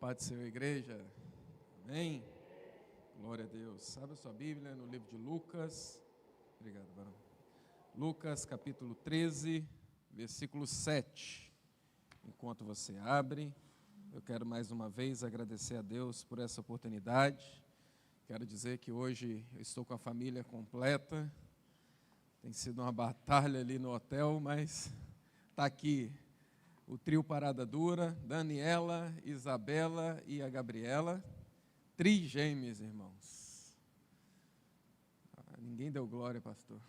Paz do Senhor, igreja. Amém? Glória a Deus. Abra sua Bíblia no livro de Lucas. Obrigado, varão. Lucas, capítulo 13, versículo 7. Enquanto você abre, eu quero mais uma vez agradecer a Deus por essa oportunidade. Quero dizer que hoje eu estou com a família completa. Tem sido uma batalha ali no hotel, mas está aqui o trio Parada Dura, Daniela, Isabela e a Gabriela, trigêmeos, irmãos. Ninguém deu glória, pastor.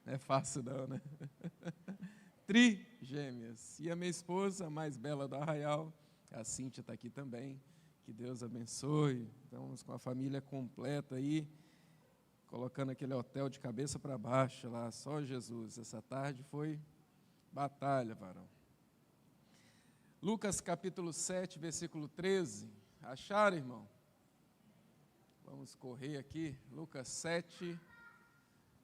Não é fácil não, né? Trigêmeas. E a minha esposa, a mais bela do Arraial, a Cíntia está aqui também. Que Deus abençoe. Estamos com a família completa aí, colocando aquele hotel de cabeça para baixo lá, só Jesus. Essa tarde foi batalha, varão. Lucas capítulo 7, versículo 13. Acharam, irmão? Vamos correr aqui. Lucas 7,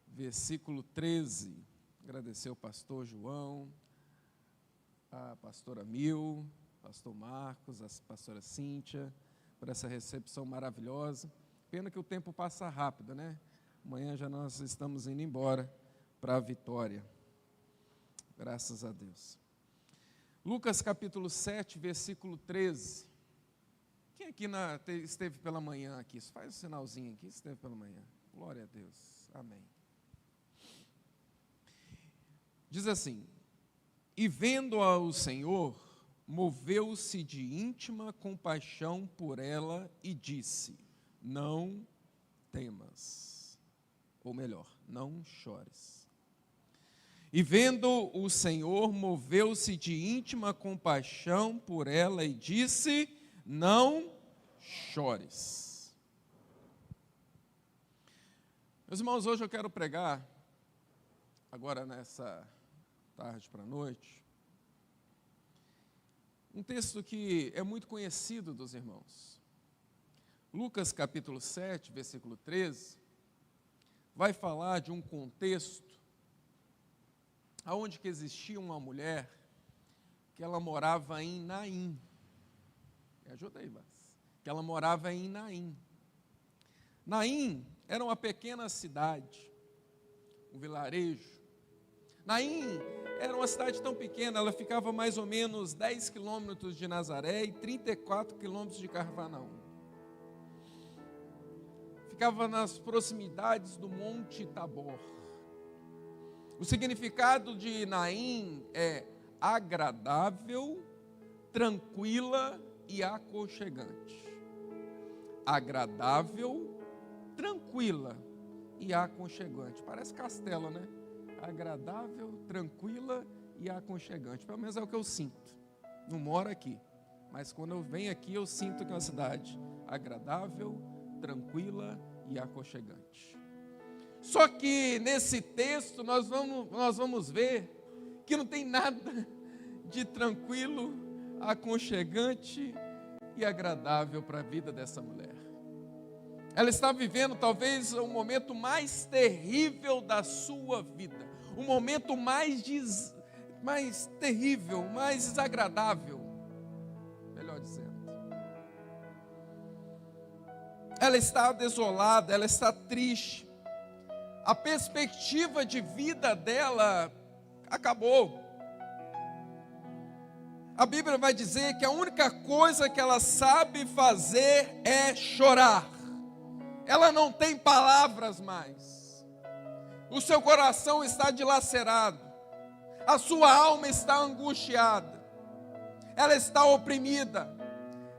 versículo 13. Agradecer ao pastor João, a pastora Mil, pastor Marcos, a pastora Cíntia, por essa recepção maravilhosa. Pena que o tempo passa rápido, né? Amanhã já nós estamos indo embora para a vitória. Graças a Deus. Lucas capítulo 7, versículo 13. Quem aqui esteve pela manhã aqui? Faz um sinalzinho aqui, esteve pela manhã. Glória a Deus. Amém. Diz assim: e vendo-a o Senhor, moveu-se de íntima compaixão por ela e disse: não temas. Ou melhor, não chores. E vendo o Senhor, moveu-se de íntima compaixão por ela e disse: não chores. Meus irmãos, hoje eu quero pregar, agora nessa tarde para a noite, um texto que é muito conhecido dos irmãos. Lucas capítulo 7, versículo 13, vai falar de um contexto aonde que existia uma mulher que ela morava em Naim. Me ajuda aí, Vaz. Que ela morava em Naim. Naim era uma pequena cidade, um vilarejo. Naim era uma cidade tão pequena, ela ficava mais ou menos 10 quilômetros de Nazaré e 34 quilômetros de Cafarnaum. Ficava nas proximidades do Monte Tabor. O significado de Naim é agradável, tranquila e aconchegante. Agradável, tranquila e aconchegante. Parece castelo, né? Agradável, tranquila e aconchegante. Pelo menos é o que eu sinto. Não moro aqui, mas quando eu venho aqui eu sinto que é uma cidade agradável, tranquila e aconchegante. Só que nesse texto nós vamos ver que não tem nada de tranquilo, aconchegante e agradável para a vida dessa mulher. Ela está vivendo talvez o momento mais terrível da sua vida, o momento mais terrível, mais desagradável, melhor dizendo. Ela está desolada, ela está triste. A perspectiva de vida dela acabou. A Bíblia vai dizer que a única coisa que ela sabe fazer é chorar. Ela não tem palavras mais. O seu coração está dilacerado. A sua alma está angustiada. Ela está oprimida.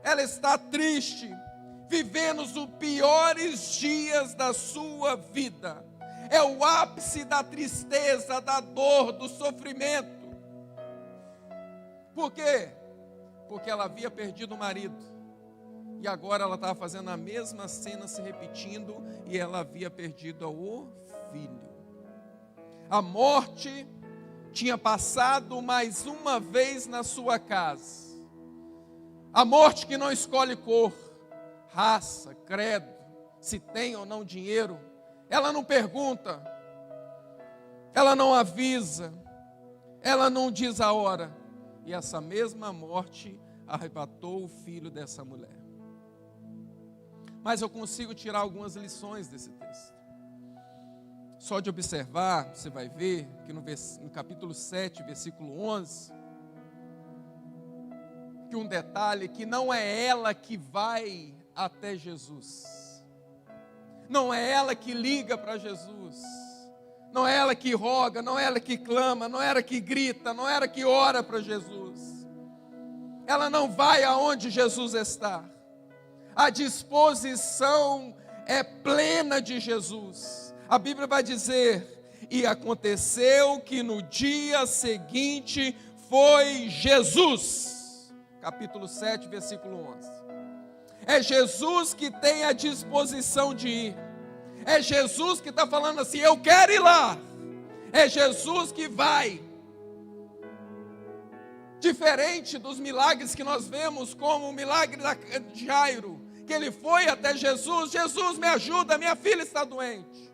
Ela está triste, vivendo os piores dias da sua vida. É o ápice da tristeza, da dor, do sofrimento. Por quê? Porque ela havia perdido o marido. E agora ela estava fazendo a mesma cena se repetindo. E ela havia perdido o filho. A morte tinha passado mais uma vez na sua casa. A morte que não escolhe cor, raça, credo, se tem ou não dinheiro. Ela não pergunta, ela não avisa, ela não diz a hora. E essa mesma morte arrebatou o filho dessa mulher. Mas eu consigo tirar algumas lições desse texto. Só de observar, você vai ver que no capítulo 7, versículo 11, que um detalhe, que não é ela que vai até Jesus, não é ela que liga para Jesus, não é ela que roga, não é ela que clama, não é ela que grita, não é ela que ora para Jesus. Ela não vai aonde Jesus está. A disposição é plena de Jesus. A Bíblia vai dizer: e aconteceu que no dia seguinte foi Jesus. Capítulo 7, versículo 11. É Jesus que tem a disposição de ir. É Jesus que está falando assim: eu quero ir lá. É Jesus que vai. Diferente dos milagres que nós vemos, como o milagre de Jairo, que ele foi até Jesus: Jesus, me ajuda, minha filha está doente.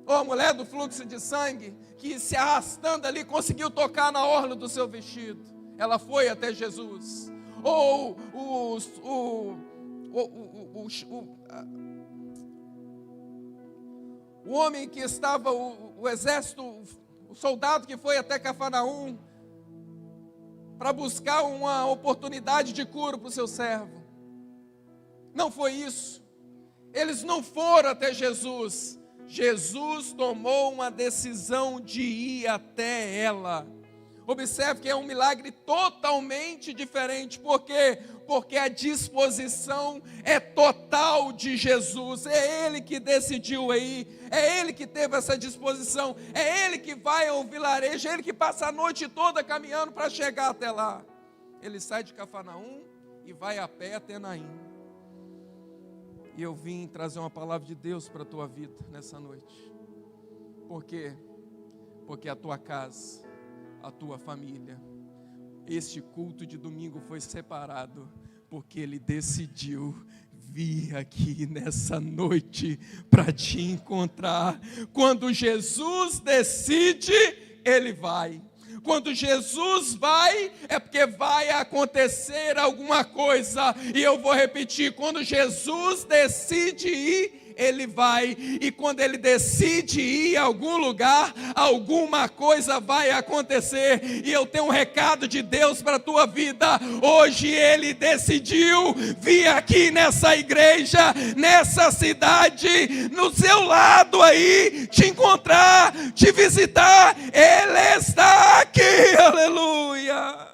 Ou a mulher do fluxo de sangue, que se arrastando ali conseguiu tocar na orla do seu vestido. Ela foi até Jesus. Ou o homem que estava, o exército, o soldado que foi até Cafarnaum para buscar uma oportunidade de cura para o seu servo. Não foi isso. Eles não foram até Jesus. Jesus tomou uma decisão de ir até ela. Observe que é um milagre totalmente diferente. Por quê? Porque a disposição é total de Jesus. É Ele que decidiu aí. É Ele que teve essa disposição. É Ele que vai ao vilarejo. É Ele que passa a noite toda caminhando para chegar até lá. Ele sai de Cafarnaum e vai a pé até Naim. E eu vim trazer uma palavra de Deus para a tua vida nessa noite. Por quê? Porque a tua casa, a tua família, este culto de domingo foi separado porque Ele decidiu vir aqui nessa noite para te encontrar. Quando Jesus decide, Ele vai. Quando Jesus vai, é porque vai acontecer alguma coisa. E eu vou repetir: quando Jesus decide ir, Ele vai. E quando Ele decide ir a algum lugar, alguma coisa vai acontecer. E eu tenho um recado de Deus para a tua vida. Hoje Ele decidiu vir aqui nessa igreja, nessa cidade, no seu lado aí, te encontrar, te visitar. Ele está aqui, aleluia.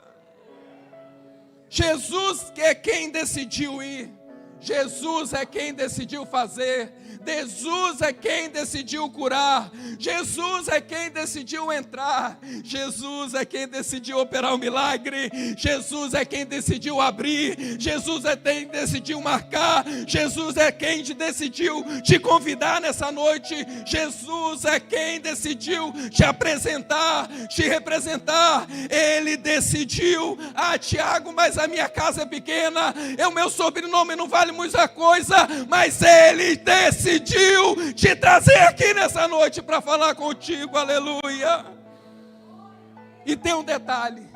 Jesus é quem decidiu ir. Jesus é quem decidiu fazer. Jesus é quem decidiu curar. Jesus é quem decidiu entrar. Jesus é quem decidiu operar o milagre. Jesus é quem decidiu abrir. Jesus é quem decidiu marcar. Jesus é quem decidiu te convidar nessa noite. Jesus é quem decidiu te apresentar, te representar. Ele decidiu: Tiago, mas a minha casa é pequena, o meu sobrenome não vale muita coisa, mas Ele decidiu te trazer aqui nessa noite para falar contigo, aleluia. E tem um detalhe: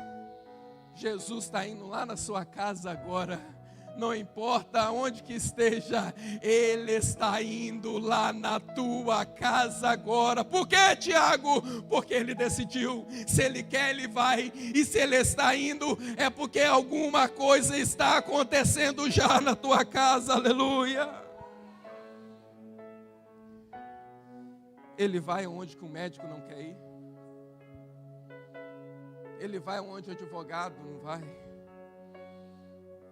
Jesus está indo lá na sua casa agora. Não importa onde que esteja, Ele está indo lá na tua casa agora. Por quê, Tiago? Porque Ele decidiu. Se Ele quer, Ele vai. E se Ele está indo, é porque alguma coisa está acontecendo já na tua casa, aleluia. Ele vai onde que o médico não quer ir. Ele vai onde o advogado não vai.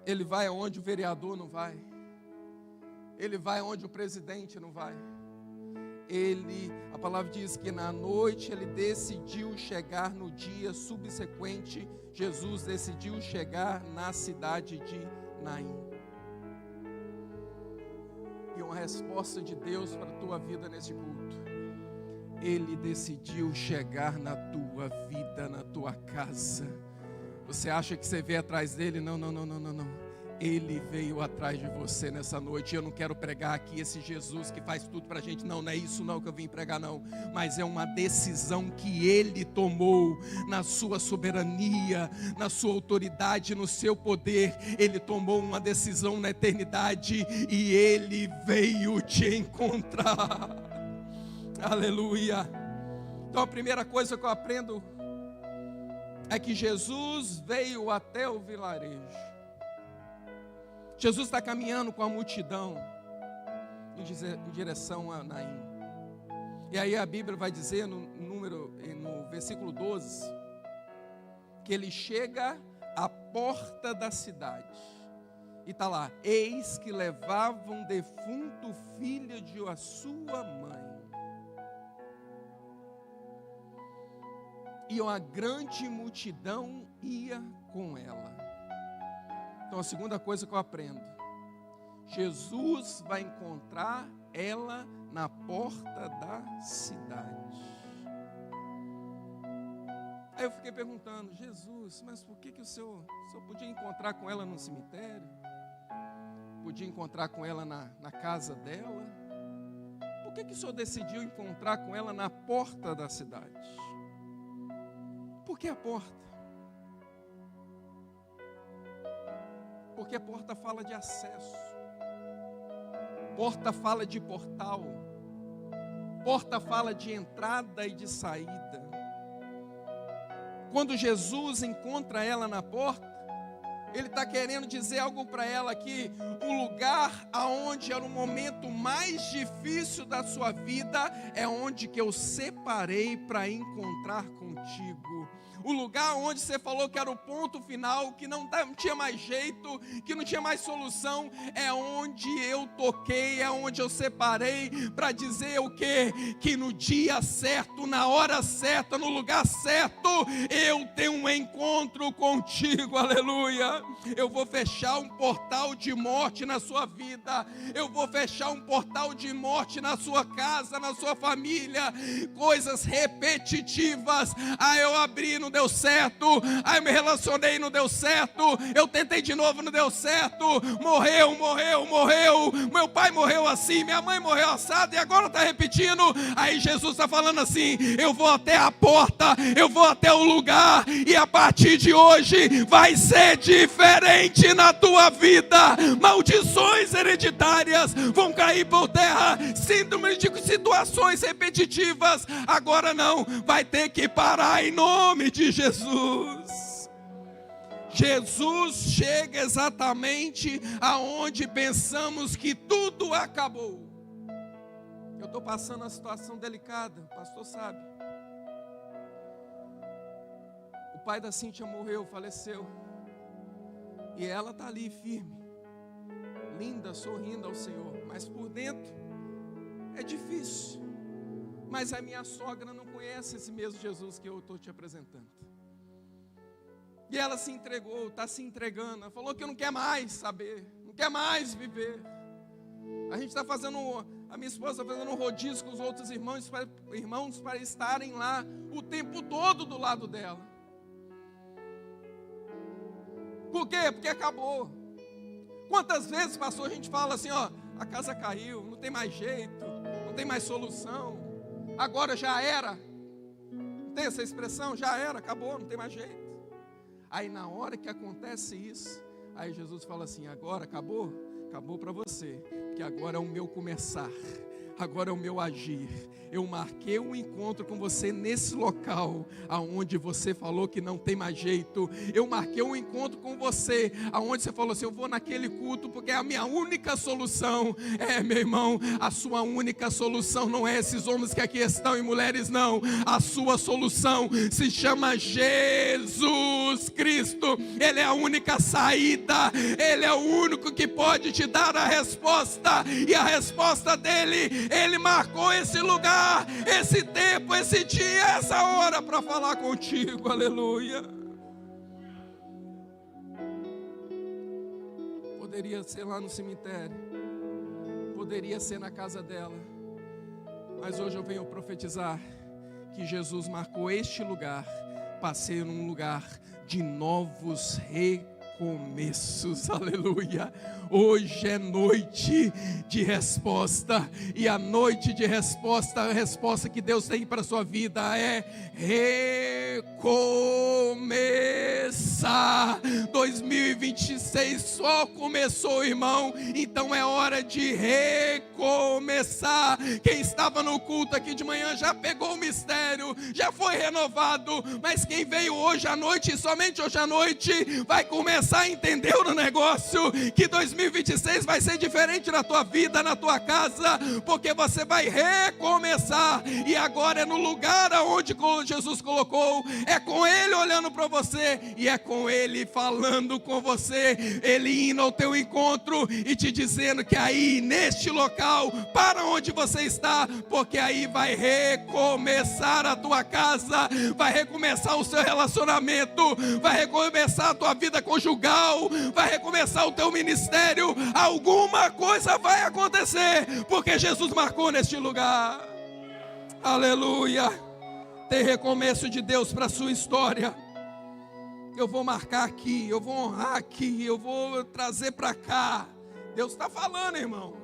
Ele vai onde o vereador não vai. Ele vai onde o presidente não vai. A palavra diz que na noite ele decidiu chegar no dia subsequente. Jesus decidiu chegar na cidade de Naim. E uma resposta de Deus para a tua vida nesse culto: Ele decidiu chegar na tua vida, na tua casa. Você acha que você vê atrás dele? Não. Ele veio atrás de você nessa noite. Eu não quero pregar aqui esse Jesus que faz tudo pra gente. Não é isso não que eu vim pregar não. Mas é uma decisão que Ele tomou na sua soberania, na sua autoridade, no seu poder. Ele tomou uma decisão na eternidade e Ele veio te encontrar. Aleluia. Então a primeira coisa que eu aprendo é que Jesus veio até o vilarejo. Jesus está caminhando com a multidão em direção a Naim. E aí a Bíblia vai dizer no versículo 12, que ele chega à porta da cidade. E está lá: eis que levava um defunto filho de a sua mãe. E uma grande multidão ia com ela. Então a segunda coisa que eu aprendo: Jesus vai encontrar ela na porta da cidade. Aí eu fiquei perguntando: Jesus, mas por que o senhor podia encontrar com ela no cemitério? Podia encontrar com ela na casa dela? Por que o senhor decidiu encontrar com ela na porta da cidade? Por que a porta? Porque a porta fala de acesso, porta fala de portal, porta fala de entrada e de saída. Quando Jesus encontra ela na porta, Ele está querendo dizer algo para ela aqui. O lugar aonde era o momento mais difícil da sua vida é onde que eu separei para encontrar contigo. O lugar onde você falou que era o ponto final, que não tinha mais jeito, que não tinha mais solução, é onde eu toquei, é onde eu separei para dizer o quê? Que no dia certo, na hora certa, no lugar certo, eu tenho um encontro contigo, aleluia. Eu vou fechar um portal de morte na sua vida, eu vou fechar um portal de morte na sua casa, na sua família, coisas repetitivas. Eu abri, não deu certo, aí eu me relacionei, não deu certo, eu tentei de novo, não deu certo, morreu, meu pai morreu assim, minha mãe morreu assada e agora está repetindo. Aí Jesus está falando assim: eu vou até a porta, eu vou até o lugar, e a partir de hoje vai ser diferente na tua vida. Maldições hereditárias vão cair por terra, síndrome de situações repetitivas agora não, vai ter que parar em nome de Jesus. Jesus chega exatamente aonde pensamos que tudo acabou. Eu estou passando uma situação delicada, o pastor sabe. O pai da Cíntia morreu, faleceu, e ela está ali firme, linda, sorrindo ao Senhor, mas por dentro é difícil. Mas a minha sogra não conhece esse mesmo Jesus que eu estou te apresentando. E ela se entregou, está se entregando. Ela falou que não quer mais saber, não quer mais viver. A gente está fazendo, a minha esposa está fazendo um rodízio com os outros irmãos para estarem lá o tempo todo do lado dela. Por quê? Porque acabou. Quantas vezes, pastor, a gente fala assim, ó, a casa caiu, não tem mais jeito, não tem mais solução. Agora já era. Não tem essa expressão? Já era, acabou, não tem mais jeito. Aí na hora que acontece isso, aí Jesus fala assim: agora acabou? Acabou para você, porque agora é o meu começar, agora é o meu agir. Eu marquei um encontro com você nesse local aonde você falou que não tem mais jeito. Eu marquei um encontro com você aonde você falou assim: eu vou naquele culto porque é a minha única solução. Meu irmão, a sua única solução não é esses homens que aqui estão e mulheres, não. A sua solução se chama Jesus Cristo. Ele é a única saída, Ele é o único que pode te dar a resposta. E a resposta dele, Ele marcou esse lugar, esse tempo, esse dia, essa hora para falar contigo, aleluia. Poderia ser lá no cemitério, poderia ser na casa dela, mas hoje eu venho profetizar que Jesus marcou este lugar para ser um lugar de novos recomeços. recomeços, aleluia. Hoje é noite de resposta, e a noite de resposta, a resposta que Deus tem para a sua vida é recomeçar. 2026 só começou, irmão, então é hora de recomeçar. Quem estava no culto aqui de manhã já pegou o mistério, já foi renovado, mas quem veio hoje à noite, somente hoje à noite, vai começar a entender o negócio, que 2026 vai ser diferente na tua vida, na tua casa, porque você vai recomeçar, e agora é no lugar aonde Jesus colocou, é com Ele olhando para você, e é com Ele falando com você, Ele indo ao teu encontro, e te dizendo que aí, neste local, para onde você está, porque aí vai recomeçar a tua casa, vai recomeçar o seu relacionamento, vai recomeçar a tua vida conjugal, vai recomeçar o teu ministério, alguma coisa vai acontecer, porque Jesus marcou neste lugar, aleluia. Tem recomeço de Deus para a sua história. Eu vou marcar aqui, eu vou honrar aqui, eu vou trazer para cá. Deus está falando, irmão,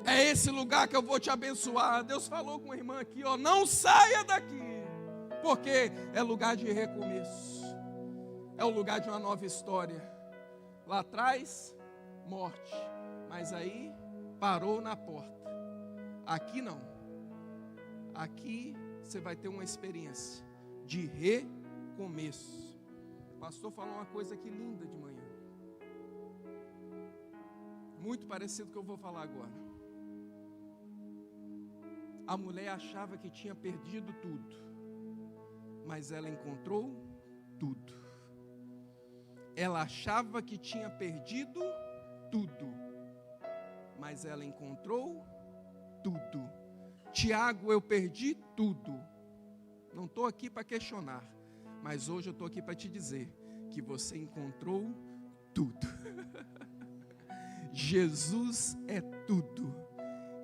é esse lugar que eu vou te abençoar. Deus falou com a irmã aqui, ó, não saia daqui, porque é lugar de recomeço, é o lugar de uma nova história. Lá atrás, morte, mas aí parou na porta. Aqui não, aqui você vai ter uma experiência de recomeço. O pastor falou uma coisa aqui linda de manhã, muito parecido com o que eu vou falar agora. A mulher achava que tinha perdido tudo, mas ela encontrou tudo. Ela achava que tinha perdido tudo, mas ela encontrou tudo. Tiago, eu perdi tudo. Não estou aqui para questionar, mas hoje eu estou aqui para te dizer que você encontrou tudo. Jesus é tudo.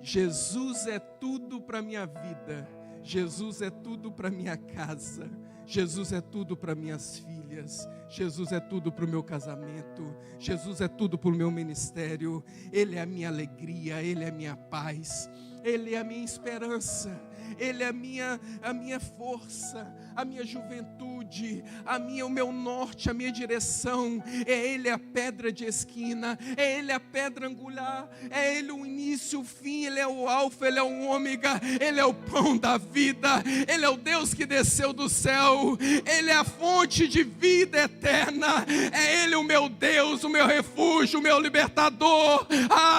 Jesus é tudo para a minha vida. Jesus é tudo para a minha casa. Jesus é tudo para minhas filhas. Jesus é tudo para o meu casamento. Jesus é tudo para o meu ministério. Ele é a minha alegria, Ele é a minha paz, Ele é a minha esperança, Ele é a minha força, a minha juventude, o meu norte, a minha direção. É Ele a pedra de esquina, é Ele a pedra angular, é Ele o início, o fim, Ele é o alfa, Ele é o ômega, Ele é o pão da vida, Ele é o Deus que desceu do céu, Ele é a fonte de vida eterna, é Ele o meu Deus, o meu refúgio, o meu libertador.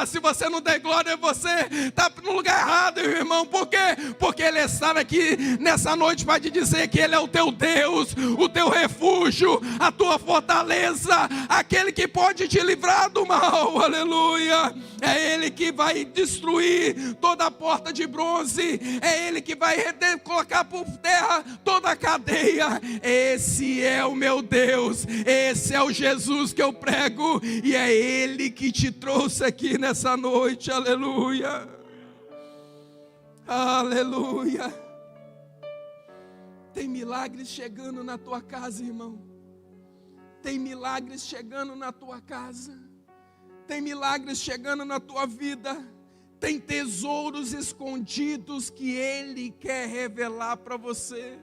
Se você não der glória, você está no lugar errado, irmão. Por quê? Porque Ele está aqui nessa noite para te dizer que Ele é o teu Deus, o teu refúgio, a tua fortaleza, aquele que pode te livrar do mal, aleluia. É Ele que vai destruir toda a porta de bronze, é Ele que vai colocar por terra toda a cadeia. Esse é o meu Deus, esse é o Jesus que eu prego, e é Ele que te trouxe aqui nessa noite, aleluia, aleluia. Tem milagres chegando na tua casa, irmão. Tem milagres chegando na tua casa. Tem milagres chegando na tua vida. Tem tesouros escondidos que Ele quer revelar para você.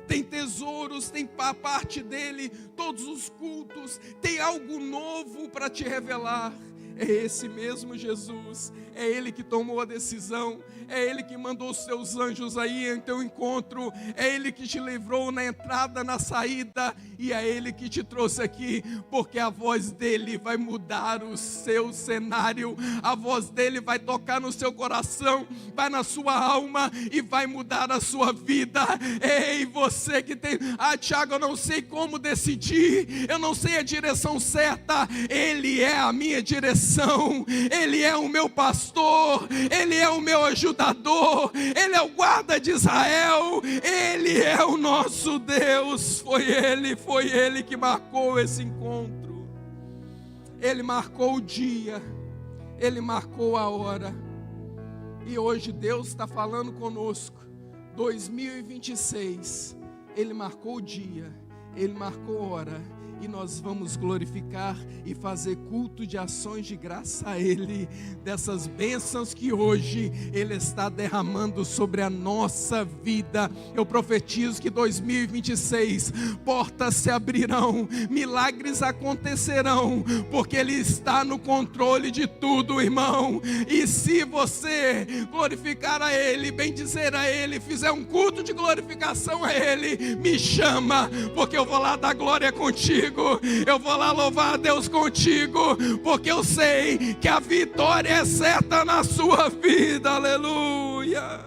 Tem tesouros, tem a parte dele, todos os cultos, tem algo novo para te revelar. É esse mesmo Jesus, é Ele que tomou a decisão, é Ele que mandou os seus anjos aí em teu encontro, é Ele que te livrou na entrada, na saída, e é Ele que te trouxe aqui, porque a voz dele vai mudar o seu cenário, a voz dele vai tocar no seu coração, vai na sua alma e vai mudar a sua vida. Ei, você que tem, Tiago, eu não sei como decidir, eu não sei a direção certa. Ele é a minha direção, Ele é o meu pastor, Ele é o meu ajudador, Ele é o guarda de Israel, Ele é o nosso Deus. Foi Ele que marcou esse encontro, Ele marcou o dia, Ele marcou a hora, e hoje Deus está falando conosco. 2026, Ele marcou o dia, Ele marcou a hora, e nós vamos glorificar e fazer culto de ações de graça a Ele, dessas bênçãos que hoje Ele está derramando sobre a nossa vida. Eu profetizo que 2026, portas se abrirão, milagres acontecerão, porque Ele está no controle de tudo, irmão. E se você glorificar a Ele, bendizer a Ele, fizer um culto de glorificação a Ele, me chama, porque eu vou lá dar glória contigo, eu vou lá louvar a Deus contigo, porque eu sei que a vitória é certa na sua vida, aleluia.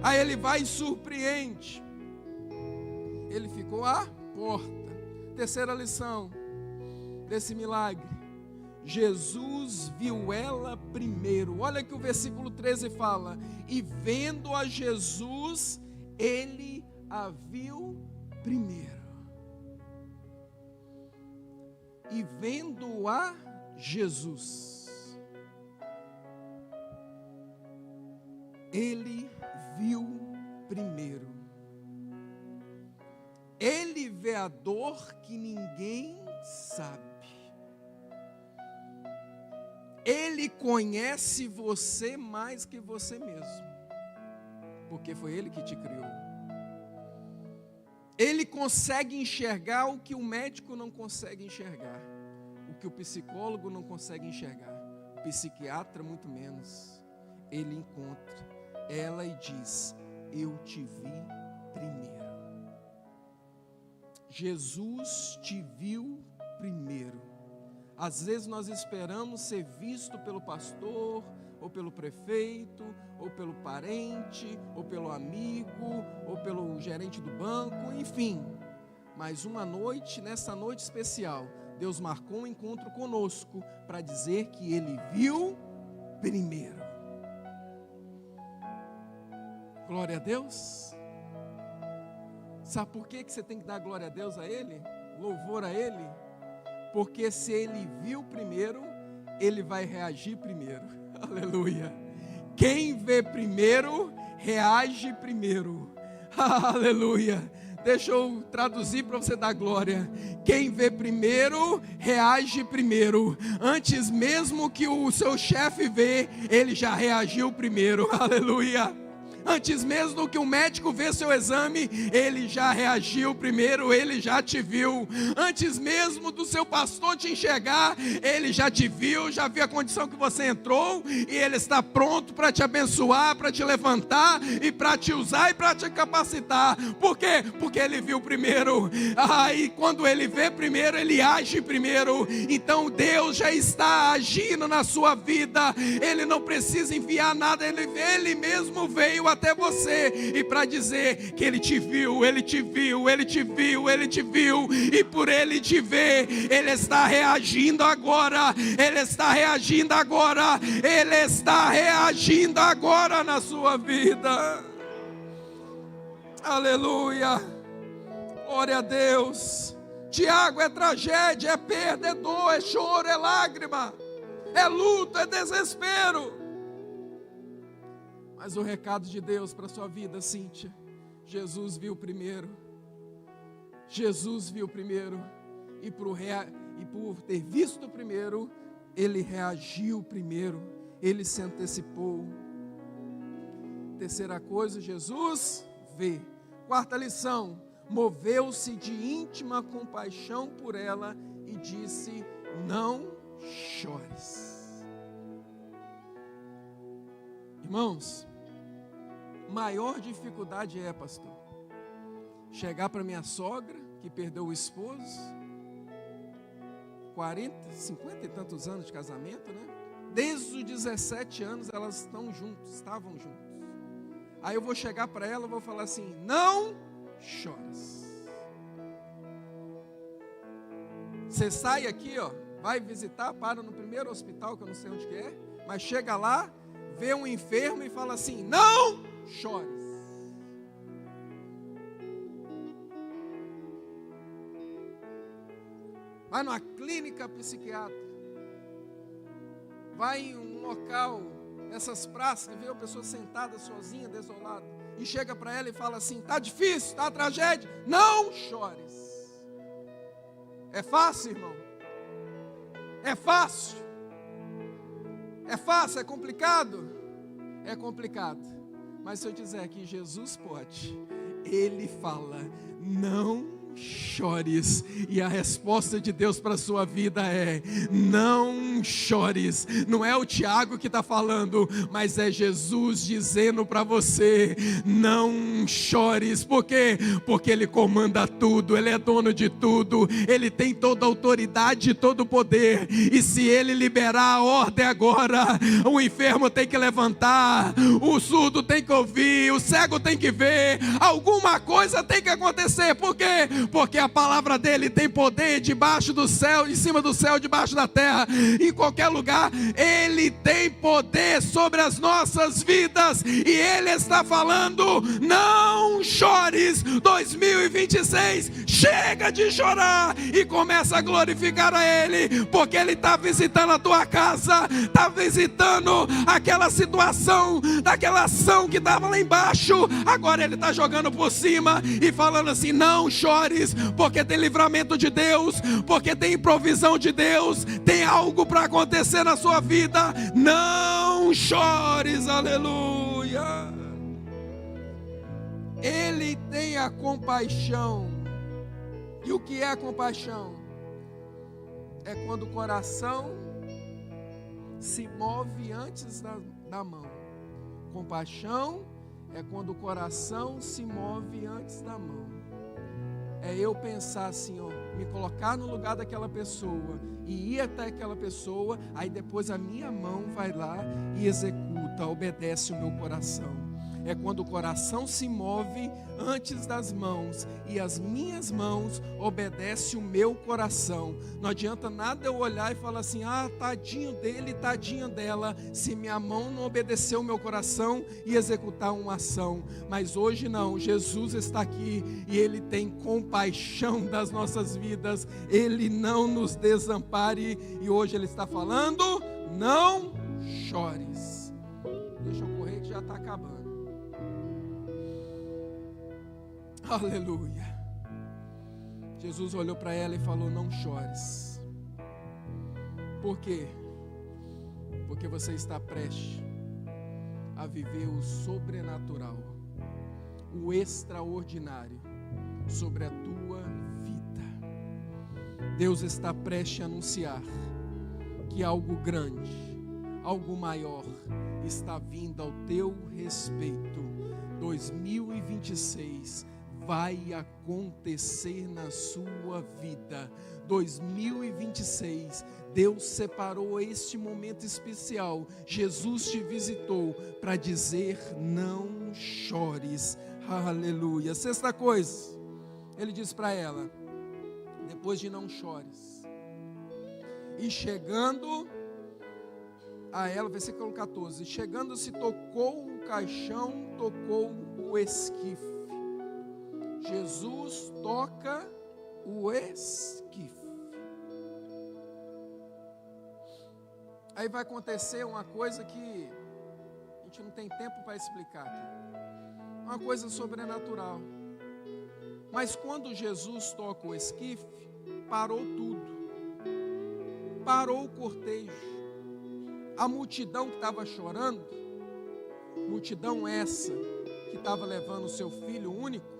Aí Ele vai e surpreende, Ele ficou à porta. Terceira lição desse milagre: Jesus viu ela primeiro. Olha que o versículo 13 fala: e vendo a Jesus, Ele a viu primeiro. E vendo a Jesus, Ele viu primeiro. Ele vê a dor que ninguém sabe. Ele conhece você mais que você mesmo, porque foi Ele que te criou. Ele consegue enxergar o que o médico não consegue enxergar, o que o psicólogo não consegue enxergar, o psiquiatra muito menos. Ele encontra ela e diz: eu te vi primeiro. Jesus te viu primeiro. Às vezes nós esperamos ser visto pelo pastor, ou pelo prefeito, ou pelo parente, ou pelo amigo, ou pelo gerente do banco, enfim. Mas uma noite, nessa noite especial, Deus marcou um encontro conosco para dizer que Ele viu primeiro. Glória a Deus. Sabe por que você tem que dar glória a Deus a Ele? Louvor a Ele? Porque se Ele viu primeiro, Ele vai reagir primeiro. Aleluia. Quem vê primeiro, reage primeiro. Aleluia. Deixa eu traduzir para você dar glória. Quem vê primeiro, reage primeiro. Antes mesmo que o seu chefe vê, ele já reagiu primeiro. Aleluia. Antes mesmo que o médico vê seu exame, ele já reagiu primeiro, ele já te viu. Antes mesmo do seu pastor te enxergar, ele já te viu, já viu a condição que você entrou, e ele está pronto para te abençoar, para te levantar, e para te usar, e para te capacitar. Por quê? Porque ele viu primeiro. E quando ele vê primeiro, ele age primeiro. Então Deus já está agindo na sua vida. Ele não precisa enviar nada, ele mesmo veio até você, e para dizer que Ele te viu, Ele te viu, Ele te viu, Ele te viu, e por Ele te ver, Ele está reagindo agora, Ele está reagindo agora, Ele está reagindo agora na sua vida. Aleluia, glória a Deus. Tiago, é tragédia, é perda, é dor, é choro, é lágrima, é luto, é desespero. Mas o recado de Deus para a sua vida, Cíntia: Jesus viu primeiro. Jesus viu primeiro. E por ter visto primeiro, Ele reagiu primeiro. Ele se antecipou. Terceira coisa, Jesus vê. Quarta lição: moveu-se de íntima compaixão por ela e disse: não chores. Irmãos, maior dificuldade é, pastor, chegar para minha sogra, que perdeu o esposo, 40, 50 e tantos anos de casamento, né? Desde os 17 anos elas estavam juntos. Aí eu vou chegar para ela e vou falar assim: não choras. Você sai aqui, vai visitar, para no primeiro hospital, que eu não sei onde que é, mas chega lá, vê um enfermo e fala assim: não chores. Vai numa clínica psiquiátrica, vai em um local, nessas praças, que vê a pessoa sentada sozinha, desolada, e chega para ela e fala assim: está difícil, está tragédia, não chores. É fácil, irmão? É fácil? É fácil? É complicado? É complicado. Mas se eu dizer que Jesus pode, Ele fala, não chores, e a resposta de Deus para a sua vida é, não chores. Não é o Tiago que está falando, mas é Jesus dizendo para você, não chores. Por quê? Porque Ele comanda tudo, Ele é dono de tudo, Ele tem toda a autoridade e todo o poder, e se Ele liberar a ordem agora, o enfermo tem que levantar, o surdo tem que ouvir, o cego tem que ver, alguma coisa tem que acontecer. Por quê? Porque a palavra dele tem poder debaixo do céu, em cima do céu, debaixo da terra, em qualquer lugar. Ele tem poder sobre as nossas vidas, e Ele está falando, não chores. 2026, chega de chorar e começa a glorificar a Ele, porque Ele está visitando a tua casa, está visitando aquela situação, daquela ação que estava lá embaixo, agora Ele está jogando por cima e falando assim, não chores, porque tem livramento de Deus, porque tem provisão de Deus, tem algo para acontecer na sua vida. Não chores, aleluia. Ele tem a compaixão. E o que é a compaixão? É quando o coração se move antes da mão. Compaixão é quando o coração se move antes da mão. É eu pensar assim, ó, me colocar no lugar daquela pessoa e ir até aquela pessoa, aí depois a minha mão vai lá e executa, obedece o meu coração. É quando o coração se move antes das mãos e as minhas mãos obedecem o meu coração. Não adianta nada eu olhar e falar assim, tadinho dele, tadinha dela, se minha mão não obedeceu o meu coração e executar uma ação. Mas hoje não, Jesus está aqui e Ele tem compaixão das nossas vidas, Ele não nos desampare, e hoje Ele está falando, não chores. Deixa eu correr que já está acabando. Aleluia. Jesus olhou para ela e falou, não chores. Por quê? Porque você está prestes a viver o sobrenatural, o extraordinário sobre a tua vida. Deus está prestes a anunciar que algo grande, algo maior está vindo ao teu respeito. 2026 vai acontecer na sua vida. 2026, Deus separou este momento especial. Jesus te visitou para dizer, não chores. Aleluia. Sexta coisa, Ele diz para ela, depois de não chores, e chegando a ela, versículo 14, chegando-se, tocou o caixão, tocou o esquife. Jesus toca o esquife. Aí vai acontecer uma coisa que a gente não tem tempo para explicar aqui. Uma coisa sobrenatural. Mas quando Jesus toca o esquife, parou tudo. Parou o cortejo. A multidão que estava chorando, multidão essa que estava levando o seu filho único,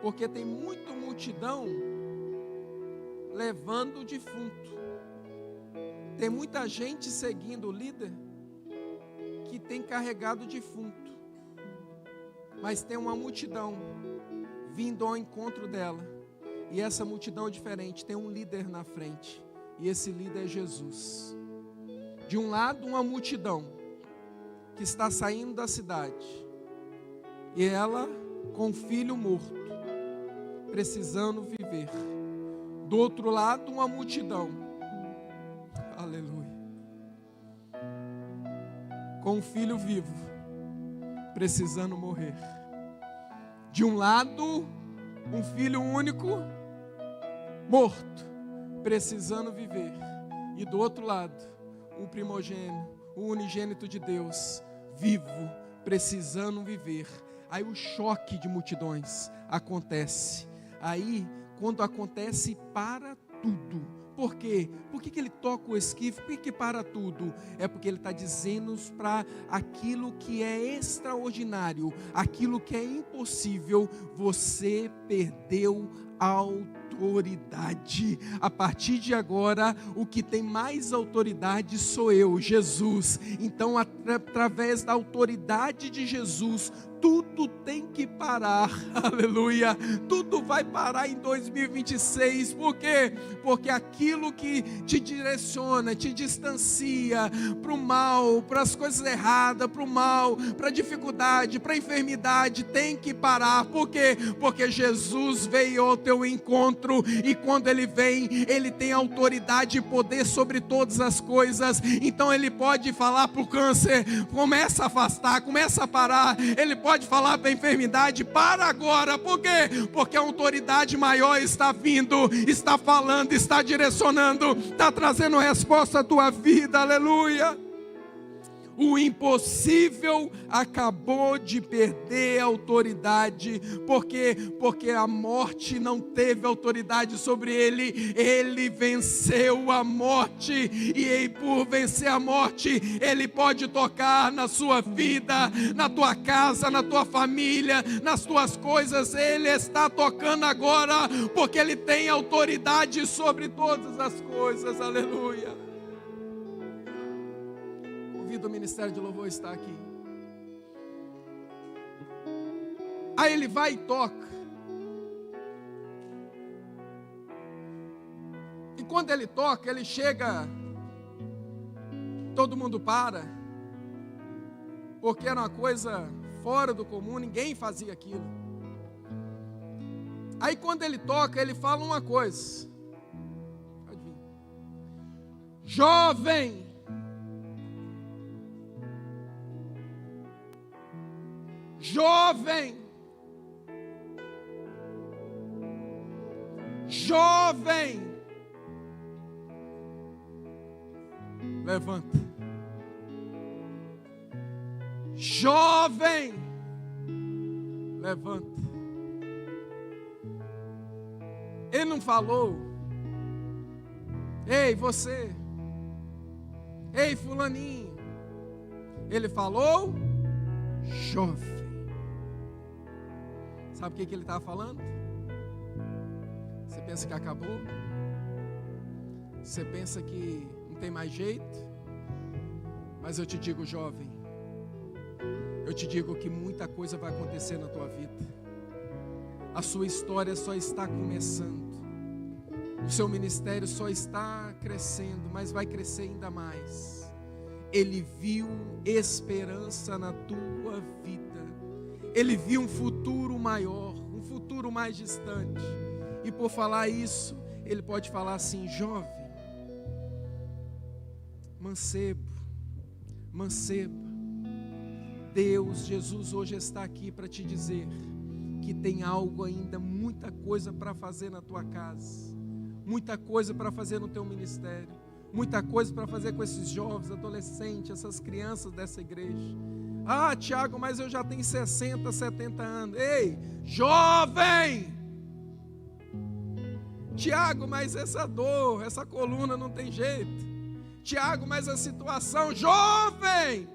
porque tem muita multidão levando o defunto. Tem muita gente seguindo o líder que tem carregado o defunto. Mas tem uma multidão vindo ao encontro dela. E essa multidão é diferente, tem um líder na frente. E esse líder é Jesus. De um lado, uma multidão que está saindo da cidade. E ela com o filho morto, precisando viver. Do outro lado, uma multidão, aleluia, com o filho vivo, precisando morrer. De um lado, um filho único, morto, precisando viver. E do outro lado, o primogênito, o unigênito de Deus, vivo, precisando viver. Aí o choque de multidões acontece. Aí, quando acontece para tudo. Por quê? Por que ele toca o esquife? Por que para tudo? É porque ele está dizendo para aquilo que é extraordinário, aquilo que é impossível, você perdeu a autoridade. A partir de agora, o que tem mais autoridade sou eu, Jesus. Então, através da autoridade de Jesus, tudo tem que parar, aleluia, tudo vai parar em 2026, por quê? Porque aquilo que te direciona, te distancia para o mal, para as coisas erradas, para o mal, para a dificuldade, para a enfermidade, tem que parar, por quê? Porque Jesus veio ao teu encontro, e quando Ele vem, Ele tem autoridade e poder sobre todas as coisas, então Ele pode falar para o câncer, começa a afastar, começa a parar, Ele pode falar para a enfermidade, para agora, por quê? Porque a autoridade maior está vindo, está falando, está direcionando, está trazendo resposta à tua vida, aleluia. O impossível acabou de perder a autoridade, porque a morte não teve autoridade sobre ele, ele venceu a morte, e por vencer a morte, ele pode tocar na sua vida, na tua casa, na tua família, nas tuas coisas, ele está tocando agora, porque ele tem autoridade sobre todas as coisas, aleluia. O ministério de louvor está aqui. Aí ele vai e toca. E quando ele toca, ele chega, todo mundo para, porque era uma coisa fora do comum, ninguém fazia aquilo. Aí quando ele toca, ele fala uma coisa. Pode vir. Jovem, jovem, jovem, levanta, jovem, levanta. Ele não falou, ei você, ei fulaninho, ele falou, jovem. Sabe o que ele estava falando? Você pensa que acabou? Você pensa que não tem mais jeito? Mas eu te digo, jovem, eu te digo que muita coisa vai acontecer na tua vida. A sua história só está começando. O seu ministério só está crescendo, mas vai crescer ainda mais. Ele viu esperança na tua vida. Ele viu um futuro maior, um futuro mais distante. E por falar isso, ele pode falar assim: jovem, mancebo, manceba. Deus, Jesus hoje está aqui para te dizer que tem algo ainda, muita coisa para fazer na tua casa, muita coisa para fazer no teu ministério, muita coisa para fazer com esses jovens, adolescentes, essas crianças dessa igreja. Ah, Tiago, mas eu já tenho 60, 70 anos. Ei, jovem! Tiago, mas essa dor, essa coluna não tem jeito. Tiago, mas a situação, jovem!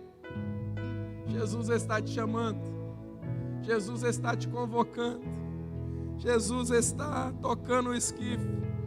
Jesus está te chamando. Jesus está te convocando. Jesus está tocando o esquife.